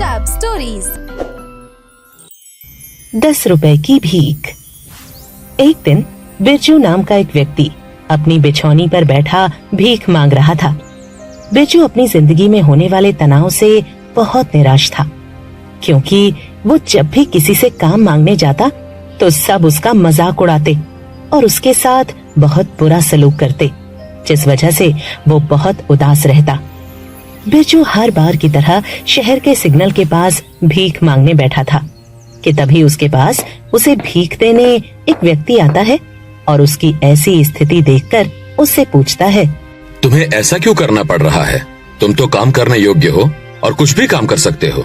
Tab Stories। 10 रुपए की भीख। एक दिन बिरजू नाम का एक व्यक्ति अपनी बिछौनी पर बैठा भीख मांग रहा था। बिरजू अपनी जिंदगी में होने वाले तनाव से बहुत निराश था, क्योंकि वो जब भी किसी से काम मांगने जाता तो सब उसका मजाक उड़ाते और उसके साथ बहुत बुरा सलूक करते, जिस वजह से वो बहुत उदास रहता। बिरजू हर बार की तरह शहर के सिग्नल के पास भीख मांगने बैठा था कि तभी उसके पास उसे भीख देने एक व्यक्ति आता है और उसकी ऐसी स्थिति देखकर उससे पूछता है, तुम्हें ऐसा क्यों करना पड़ रहा है? तुम तो काम करने योग्य हो और कुछ भी काम कर सकते हो।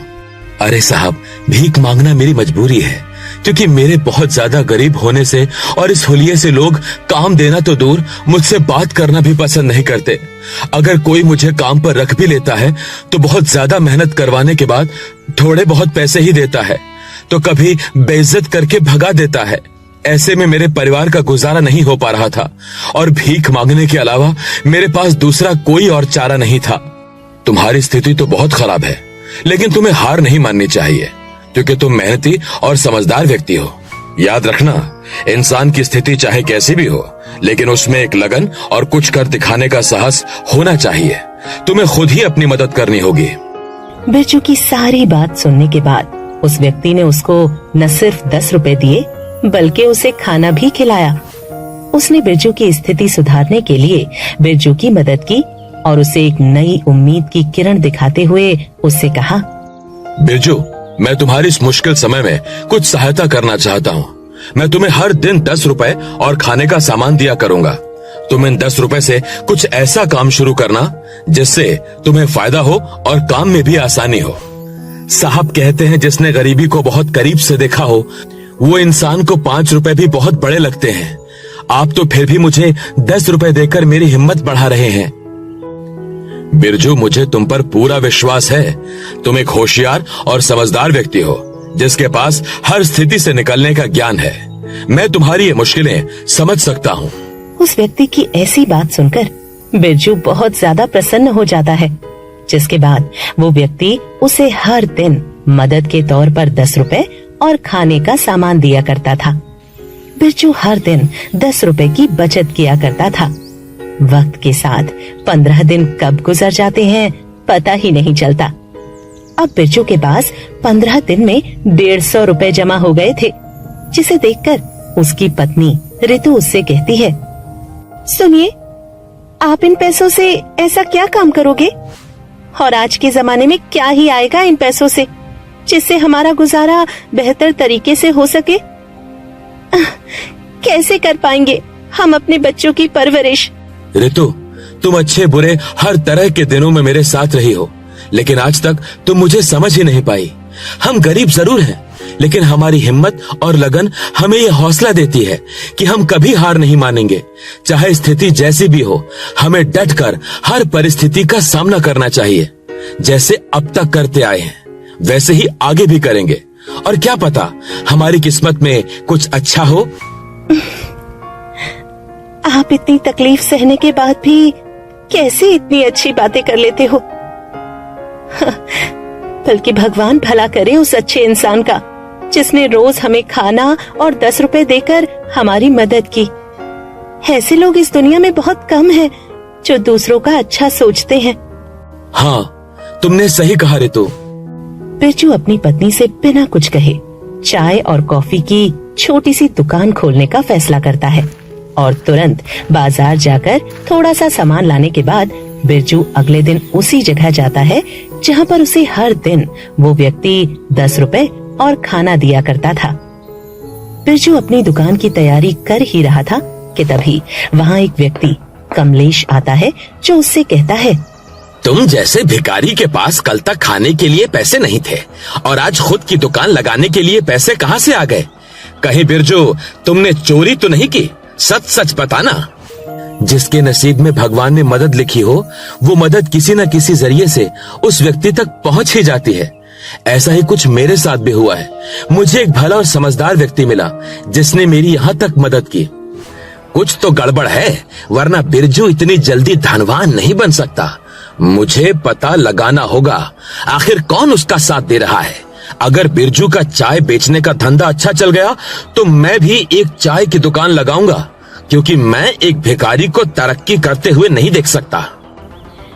अरे साहब, भीख मांगना मेरी मजबूरी है, क्योंकि मेरे बहुत ज्यादा गरीब होने से और इस हुलिये से लोग काम देना तो दूर, मुझसे बात करना भी पसंद नहीं करते। अगर कोई मुझे काम पर रख भी लेता है तो बहुत ज्यादा मेहनत करवाने के बाद थोड़े बहुत पैसे ही देता है, तो कभी बेइज्जत करके भगा देता है। ऐसे में मेरे परिवार का गुजारा नहीं हो पा रहा था और भीख मांगने के अलावा मेरे पास दूसरा कोई और चारा नहीं था। तुम्हारी स्थिति तो बहुत खराब है, लेकिन तुम्हें हार नहीं माननी चाहिए, क्योंकि तुम मेहनती और समझदार व्यक्ति हो। याद रखना, इंसान की स्थिति चाहे कैसी भी हो, लेकिन उसमें एक लगन और कुछ कर दिखाने का साहस होना चाहिए। तुम्हें खुद ही अपनी मदद करनी होगी। बिरजू की सारी बात सुनने के बाद उस व्यक्ति ने उसको न सिर्फ 10 रुपए दिए, बल्कि उसे खाना भी खिलाया। उसने बिरजू की स्थिति सुधारने के लिए बिरजू की मदद की और उसे एक नई उम्मीद की किरण दिखाते हुए उससे कहा, बिरजू, मैं तुम्हारी इस मुश्किल समय में कुछ सहायता करना चाहता हूँ। मैं तुम्हें हर दिन 10 रुपए और खाने का सामान दिया करूंगा। तुम इन 10 रुपए से कुछ ऐसा काम शुरू करना जिससे तुम्हें फायदा हो और काम में भी आसानी हो। साहब कहते हैं, जिसने गरीबी को बहुत करीब से देखा हो, वो इंसान को 5 रुपए भी बहुत बड़े लगते हैं। आप तो फिर भी मुझे 10 रुपए देकर मेरी हिम्मत बढ़ा रहे हैं। बिरजू, मुझे तुम पर पूरा विश्वास है। तुम एक होशियार और समझदार व्यक्ति हो, जिसके पास हर स्थिति से निकलने का ज्ञान है। मैं तुम्हारी ये मुश्किलें समझ सकता हूँ। उस व्यक्ति की ऐसी बात सुनकर बिरजू बहुत ज्यादा प्रसन्न हो जाता है, जिसके बाद वो व्यक्ति उसे हर दिन मदद के तौर पर 10 रुपए और खाने का सामान दिया करता था। बिरजू हर दिन 10 रुपए की बचत किया करता था। वक्त के साथ 15 दिन कब गुजर जाते हैं पता ही नहीं चलता। अब बिरजू के पास 15 दिन में 150 रुपए जमा हो गए थे, जिसे देखकर उसकी पत्नी रितु उससे कहती है, सुनिए, आप इन पैसों से ऐसा क्या काम करोगे और आज के जमाने में क्या ही आएगा इन पैसों से, जिससे हमारा गुजारा बेहतर तरीके से हो सके? कैसे कर पाएंगे हम अपने बच्चों की परवरिश? रितु, तुम अच्छे बुरे हर तरह के दिनों में मेरे साथ रही हो, लेकिन आज तक तुम मुझे समझ ही नहीं पाई। हम गरीब जरूर हैं, लेकिन हमारी हिम्मत और लगन हमें ये हौसला देती है कि हम कभी हार नहीं मानेंगे। चाहे स्थिति जैसी भी हो, हमें डटकर हर परिस्थिति का सामना करना चाहिए। जैसे अब तक करते आए हैं, वैसे ही आगे भी करेंगे, और क्या पता हमारी किस्मत में कुछ अच्छा हो। आप इतनी तकलीफ सहने के बाद भी कैसे इतनी अच्छी बातें कर लेते हो? बल्कि भगवान भला करे उस अच्छे इंसान का, जिसने रोज हमें खाना और 10 रुपए देकर हमारी मदद की। ऐसे लोग इस दुनिया में बहुत कम हैं, जो दूसरों का अच्छा सोचते हैं। हाँ, तुमने सही कहा रितु। बिरजू अपनी पत्नी से बिना कुछ कहे चाय और कॉफी की छोटी सी दुकान खोलने का फैसला करता है और तुरंत बाजार जाकर थोड़ा सा सामान लाने के बाद बिरजू अगले दिन उसी जगह जाता है जहाँ पर उसे हर दिन वो व्यक्ति 10 रुपए और खाना दिया करता था। बिरजू अपनी दुकान की तैयारी कर ही रहा था कि तभी वहाँ एक व्यक्ति कमलेश आता है, जो उससे कहता है, तुम जैसे भिखारी के पास कल तक खाने के लिए पैसे नहीं थे और आज खुद की दुकान लगाने के लिए पैसे कहाँ से आ गए? कहीं बिरजू तुमने चोरी तो नहीं की? सच सच बताना। जिसके नसीब में भगवान ने मदद लिखी हो, वो मदद किसी न किसी जरिए से उस व्यक्ति तक पहुंच ही जाती है। ऐसा ही कुछ मेरे साथ भी हुआ है। मुझे एक भला और समझदार व्यक्ति मिला, जिसने मेरी यहाँ तक मदद की। कुछ तो गड़बड़ है, वरना बिरजू इतनी जल्दी धनवान नहीं बन सकता। मुझे पता लगाना होगा आखिर कौन उसका साथ दे रहा है। अगर बिरजू का चाय बेचने का धंधा अच्छा चल गया तो मैं भी एक चाय की दुकान लगाऊंगा, क्योंकि मैं एक भिखारी को तरक्की करते हुए नहीं देख सकता।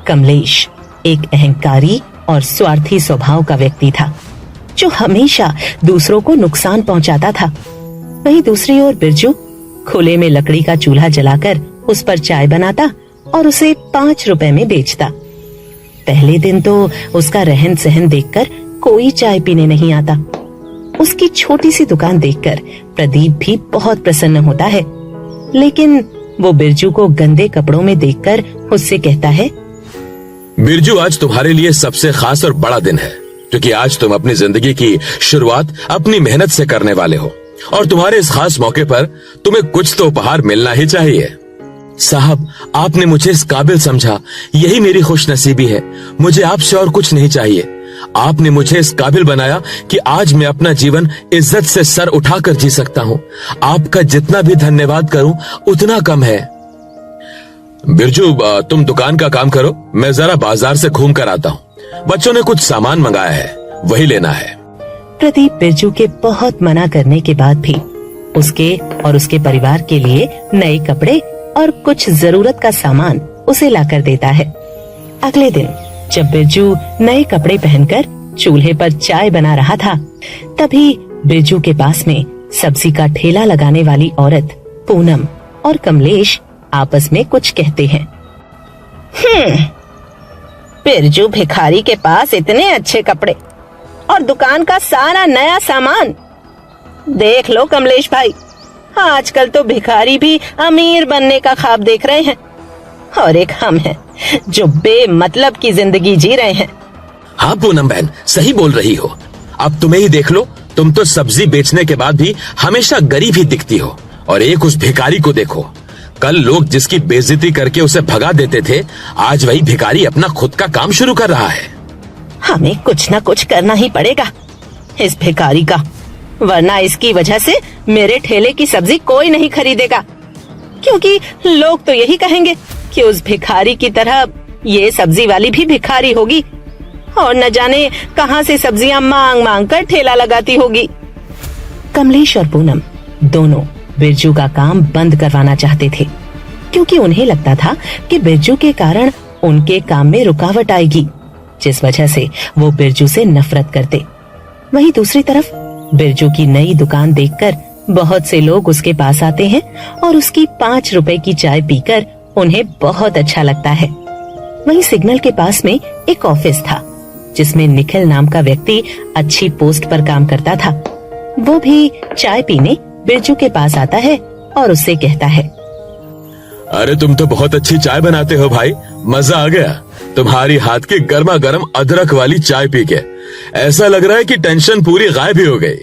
कमलेश एक अहंकारी और स्वार्थी स्वभाव का व्यक्ति था, जो हमेशा दूसरों को नुकसान पहुंचाता था। वहीं दूसरी ओर बिरजू खुले में लकड़ी का चूल्हा जलाकर उस पर चाय बनाता और उसे 5 रुपए में बेचता। पहले दिन तो उसका रहन सहन देखकर कोई चाय पीने नहीं आता। उसकी छोटी सी दुकान देखकर प्रदीप भी बहुत प्रसन्न होता है, लेकिन वो बिरजू को गंदे कपड़ों में देखकर उससे कहता है, बिरजू, आज तुम्हारे लिए सबसे खास और बड़ा दिन है, क्योंकि आज तुम अपनी जिंदगी की शुरुआत अपनी मेहनत से करने वाले हो और तुम्हारे इस खास मौके पर तुम्हें कुछ तो उपहार मिलना ही चाहिए। साहब, आपने मुझे इस काबिल समझा, यही मेरी खुशनसीबी है। मुझे आपसे और कुछ नहीं चाहिए। आपने मुझे इस काबिल बनाया कि आज मैं अपना जीवन इज्जत से सर उठाकर जी सकता हूँ। आपका जितना भी धन्यवाद करूँ उतना कम है। बिरजू, तुम दुकान का काम करो, मैं जरा बाजार से घूम कर आता हूँ। बच्चों ने कुछ सामान मंगाया है, वही लेना है। प्रदीप बिरजू के बहुत मना करने के बाद भी उसके और उसके परिवार के लिए नए कपड़े और कुछ जरूरत का सामान उसे लाकर देता है। अगले दिन जब बिरजू नए कपड़े पहनकर चूल्हे पर चाय बना रहा था, तभी बिरजू के पास में सब्जी का ठेला लगाने वाली औरत पूनम और कमलेश आपस में कुछ कहते हैं। बिरजू भिखारी के पास इतने अच्छे कपड़े और दुकान का सारा नया सामान। देख लो कमलेश भाई, आजकल तो भिखारी भी अमीर बनने का ख्वाब देख रहे हैं, और एक हम हैं जो बेमतलब की जिंदगी जी रहे हैं। हाँ पूनम बहन, सही बोल रही हो। अब तुम्हें ही देख लो, तुम तो सब्जी बेचने के बाद भी हमेशा गरीब ही दिखती हो। और एक उस भिखारी को देखो, कल लोग जिसकी बेइज्जती करके उसे भगा देते थे, आज वही भिखारी अपना खुद का काम शुरू कर रहा है। हमें कुछ न कुछ करना ही पड़ेगा इस भिखारी का, वरना इसकी वजह से मेरे ठेले की सब्जी कोई नहीं खरीदेगा, क्योंकि लोग तो यही कहेंगे कि उस भिखारी की तरह ये सब्जी वाली भी भिखारी होगी और न जाने कहां से सब्जियां मांग मांग कर ठेला लगाती होगी। कमलेश और पूनम दोनों बिरजू का काम बंद करवाना चाहते थे, क्योंकि उन्हें लगता था कि बिरजू के कारण उनके काम में रुकावट आएगी, जिस वजह से वो बिरजू से नफरत करते। वहीं दूसरी तरफ बिरजू की नई दुकान देखकर बहुत से लोग उसके पास आते हैं और उसकी 5 रुपए की चाय पीकर उन्हें बहुत अच्छा लगता है। वहीं सिग्नल के पास में एक ऑफिस था, जिसमें निखिल नाम का व्यक्ति अच्छी पोस्ट पर काम करता था। वो भी चाय पीने बिरजू के पास आता है और उससे कहता है, अरे तुम तो बहुत अच्छी चाय बनाते हो भाई, मजा आ गया तुम्हारी हाथ की गर्मा गर्म अदरक वाली चाय पी के। ऐसा लग रहा है कि टेंशन पूरी गायब ही हो गई।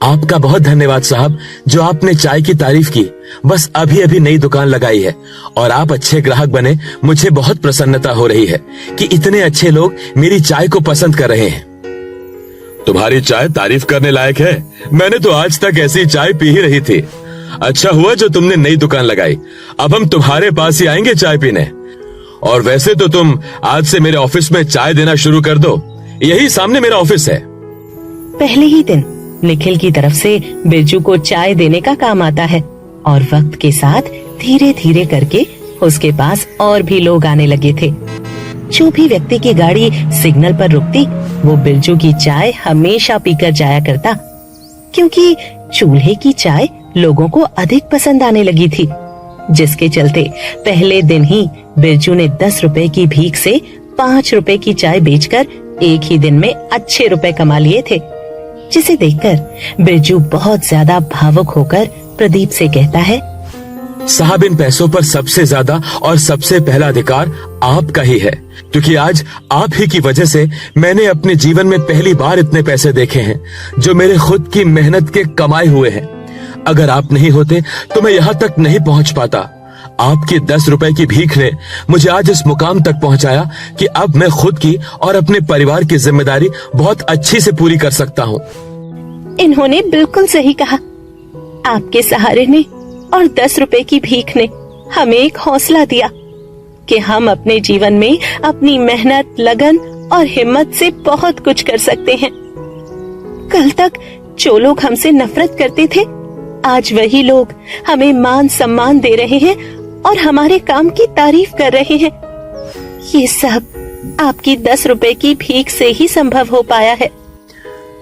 आपका बहुत धन्यवाद साहब, जो आपने चाय की तारीफ की। बस अभी अभी नई दुकान लगाई है और आप अच्छे ग्राहक बने। मुझे बहुत प्रसन्नता हो रही है कि इतने अच्छे लोग मेरी चाय को पसंद कर रहे हैं। तुम्हारी चाय तारीफ करने लायक है। मैंने तो आज तक ऐसी चाय पी ही रही थी। अच्छा हुआ जो तुमने नई दुकान लगाई। अब हम तुम्हारे पास ही आएंगे चाय पीने। और वैसे तो तुम आज से मेरे ऑफिस में चाय देना शुरू कर दो, यही सामने मेरा ऑफिस है। पहले ही दिन निखिल की तरफ से बिरजू को चाय देने का काम आता है और वक्त के साथ धीरे धीरे करके उसके पास और भी लोग आने लगे थे। जो भी व्यक्ति की गाड़ी सिग्नल पर रुकती, वो बिरजू की चाय हमेशा पीकर जाया करता, क्योंकि चूल्हे की चाय लोगों को अधिक पसंद आने लगी थी, जिसके चलते पहले दिन ही बिरजू ने 10 रुपए की भीख से 5 रुपए की चाय बेचकर एक ही दिन में अच्छे रुपए कमा लिए थे। जिसे देखकर बिरजू बहुत ज्यादा भावुक होकर प्रदीप से कहता है, साहब, इन पैसों पर सबसे ज्यादा और सबसे पहला अधिकार आपका ही है, क्योंकि आज आप ही की वजह से मैंने अपने जीवन में पहली बार इतने पैसे देखे हैं, जो मेरे खुद की मेहनत के कमाए हुए हैं। अगर आप नहीं होते तो मैं यहाँ तक नहीं पहुँच पाता। आपकी 10 रुपए की भीख ने मुझे आज इस मुकाम तक पहुँचाया कि अब मैं खुद की और अपने परिवार की जिम्मेदारी बहुत अच्छी से पूरी कर सकता हूँ। इन्होंने बिल्कुल सही कहा। आपके सहारे ने और 10 रुपए की भीख ने हमें एक हौसला दिया। कि हम अपने जीवन में अपनी मेहनत, लगन और हिम्मत से बहुत कुछ कर सकते हैं। कल तक जो लोग हमसे नफरत करते थे, आज वही लोग हमें मान सम्मान दे रहे हैं और हमारे काम की तारीफ कर रहे हैं। ये सब आपकी 10 रुपए की भीख से ही संभव हो पाया है।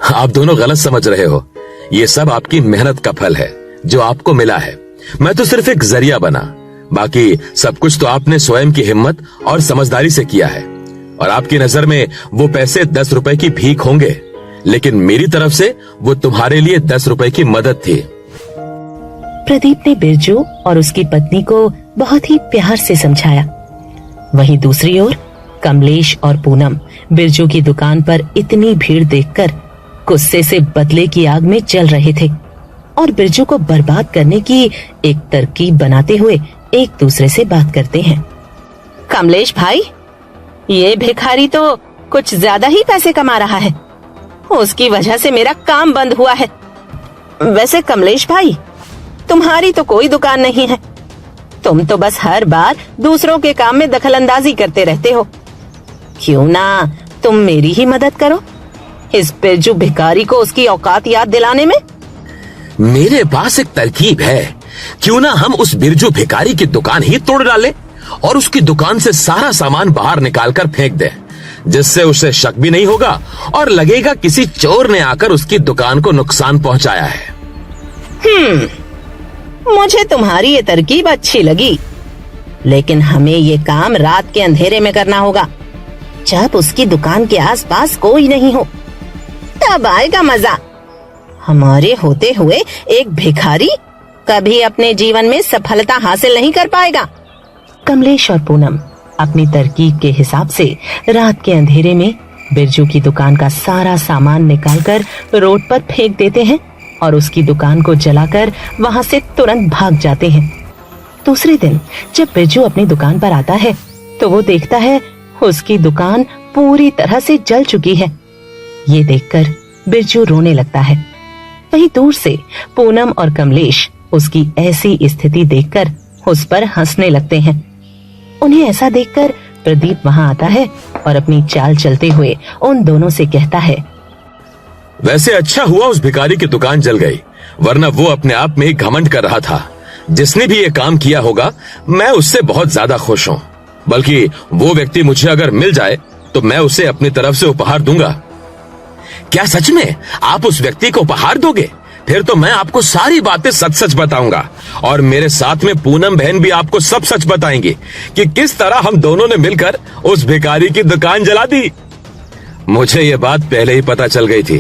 आप दोनों गलत समझ रहे हो। ये सब आपकी मेहनत का फल है जो आपको मिला है। मैं तो सिर्फ एक जरिया बना। बाकी सब कुछ तो आपने स्वयं की हिम्मत और समझदारी से किया है। और आपकी नजर में वो पैसे 10 रुपए की भीख होंगे, लेकिन मेरी तरफ से वो तुम्हारे लिए 10 रुपए की मदद थी। प्रदीप ने बिरजू और उसकी पत्नी को बहुत ही प्यार से समझाया। वहीं दूसरी ओर कमलेश और पूनम बिरजू की दुकान पर इतनी भीड़ देखकर गुस्से से बदले की आग में जल रहे थे और बिरजू को बर्बाद करने की एक तरकीब बनाते हुए एक दूसरे से बात करते हैं। कमलेश भाई, ये भिखारी तो कुछ ज्यादा ही पैसे कमा रहा है, उसकी वजह से मेरा काम बंद हुआ है। वैसे कमलेश भाई, तुम्हारी तो कोई दुकान नहीं है, तुम तो बस हर बार दूसरों के काम में दखलंदाजी करते रहते हो। क्यों ना तुम मेरी ही मदद करो, इस बिरजू भिखारी को उसकी औकात याद दिलाने में। मेरे पास एक तरकीब है। क्यों ना हम उस बिरजू भिखारी की दुकान ही तोड़ डालें और उसकी दुकान से सारा सामान बाहर निकालकर फेंक दें, जिससे उसे शक भी नहीं होगा और लगेगा किसी चोर ने आकर उसकी दुकान को नुकसान पहुंचाया है। मुझे तुम्हारी ये तरकीब अच्छी लगी, लेकिन हमें ये काम रात के अंधेरे में करना होगा, जब उसकी दुकान के आसपास कोई नहीं हो, तब आएगा मजा। हमारे होते हुए एक भिखारी कभी अपने जीवन में सफलता हासिल नहीं कर पाएगा। कमलेश और पूनम अपनी तरकीब के हिसाब से रात के अंधेरे में बिरजू की दुकान का सारा सामान निकालकर रोड पर फेंक देते हैं और उसकी दुकान को जलाकर वहां से तुरंत भाग जाते हैं। दूसरे दिन जब बिरजू अपनी दुकान पर आता है तो वो देखता है उसकी दुकान पूरी तरह से जल चुकी है। ये देखकर बिरजू रोने लगता है। वहीं दूर से पूनम और कमलेश उसकी ऐसी स्थिति देखकर उस पर हंसने लगते हैं। उन्हें ऐसा देखकर प्रदीप वहां आता है और अपनी चाल चलते हुए उन दोनों से कहता है, वैसे अच्छा हुआ उस भिखारी की दुकान जल गई, वरना वो अपने आप में ही घमंड कर रहा था। जिसने भी ये काम किया होगा, मैं उससे बहुत ज्यादा खुश हूँ। बल्कि वो व्यक्ति मुझे अगर मिल जाए तो मैं उसे अपनी तरफ से उपहार दूंगा। क्या सच में आप उस व्यक्ति को उपहार दोगे? फिर तो मैं आपको सारी बातें सच सच बताऊंगा और मेरे साथ में पूनम बहन भी आपको सब सच बताएंगी कि किस तरह हम दोनों ने मिलकर उस भिखारी की दुकान जला दी। मुझे ये बात पहले ही पता चल गई थी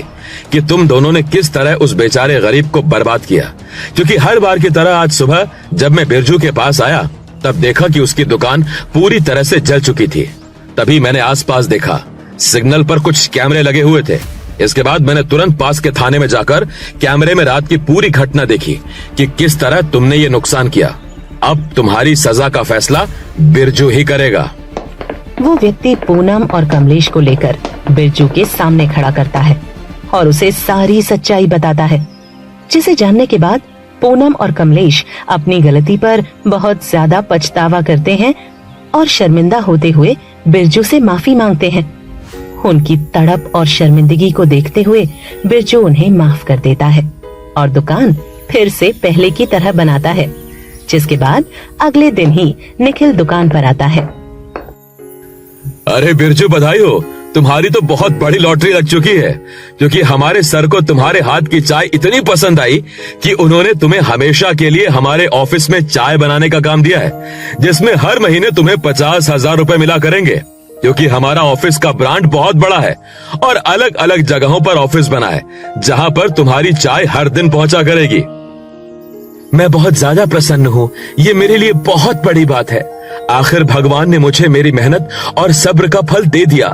कि तुम दोनों ने किस तरह उस बेचारे गरीब को बर्बाद किया, क्योंकि हर बार की तरह आज सुबह जब मैं बिरजू के पास आया तब देखा कि उसकी दुकान पूरी तरह से जल चुकी थी। तभी मैंने आसपास देखा, सिग्नल पर कुछ कैमरे लगे हुए थे। इसके बाद मैंने तुरंत पास के थाने में जाकर कैमरे में रात की पूरी घटना देखी कि किस तरह तुमने ये नुकसान किया। अब तुम्हारी सजा का फैसला बिरजू ही करेगा। वो व्यक्ति पूनम और कमलेश को लेकर बिरजू के सामने खड़ा करता है और उसे सारी सच्चाई बताता है, जिसे जानने के बाद पूनम और कमलेश अपनी गलती पर बहुत ज्यादा पछतावा करते हैं और शर्मिंदा होते हुए बिरजू से माफी मांगते हैं। उनकी तड़प और शर्मिंदगी को देखते हुए बिरजू उन्हें माफ कर देता है और दुकान फिर से पहले की तरह बनाता है, जिसके बाद अगले दिन ही निखिल दुकान पर आता है। अरे बिरजू, बधाई हो, तुम्हारी तो बहुत बड़ी लॉटरी लग चुकी है, क्योंकि हमारे सर को तुम्हारे हाथ की चाय इतनी पसंद आई कि उन्होंने तुम्हें हमेशा के लिए हमारे ऑफिस में चाय बनाने का काम दिया है, जिसमें हर महीने तुम्हें 50,000 रुपए मिला करेंगे। क्योंकि हमारा ऑफिस का ब्रांड बहुत बड़ा है और अलग अलग जगहों पर ऑफिस बना है, जहां पर तुम्हारी चाय हर दिन पहुंचा करेगी। मैं बहुत ज्यादा प्रसन्न हूँ, ये मेरे लिए बहुत बड़ी बात है। आखिर भगवान ने मुझे मेरी मेहनत और सब्र का फल दे दिया।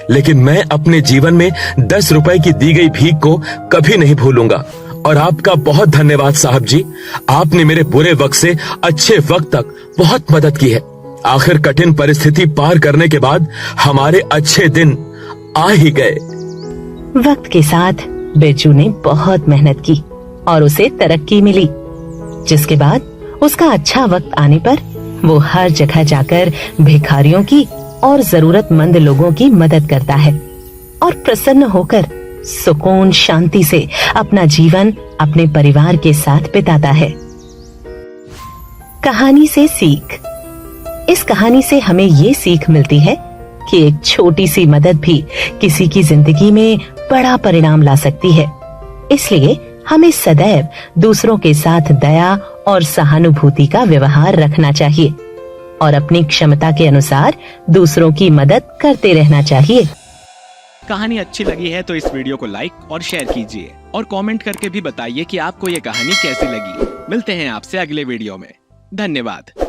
लेकिन मैं अपने जीवन में 10 रुपए की दी गई भीख को कभी नहीं भूलूंगा। और आपका बहुत धन्यवाद साहब जी, आपने मेरे बुरे वक्त से अच्छे वक्त तक बहुत मदद की है। आखिर कठिन परिस्थिति पार करने के बाद हमारे अच्छे दिन आ ही गए। वक्त के साथ बिरजू ने बहुत मेहनत की और उसे तरक्की मिली, जिसके बाद उसका अच्छा वक्त आने पर वो हर जगह जाकर भिखारियों की और जरूरतमंद लोगों की मदद करता है और प्रसन्न होकर सुकून शांति से अपना जीवन अपने परिवार के साथ बिताता है। कहानी से सीख। इस कहानी से हमें ये सीख मिलती है कि एक छोटी सी मदद भी किसी की जिंदगी में बड़ा परिणाम ला सकती है। इसलिए हमें सदैव दूसरों के साथ दया और सहानुभूति का व्यवहार रखना चाहिए और अपनी क्षमता के अनुसार दूसरों की मदद करते रहना चाहिए। कहानी अच्छी लगी है तो इस वीडियो को लाइक और शेयर कीजिए और कमेंट करके भी बताइए कि आपको ये कहानी कैसी लगी। मिलते हैं आपसे अगले वीडियो में। धन्यवाद।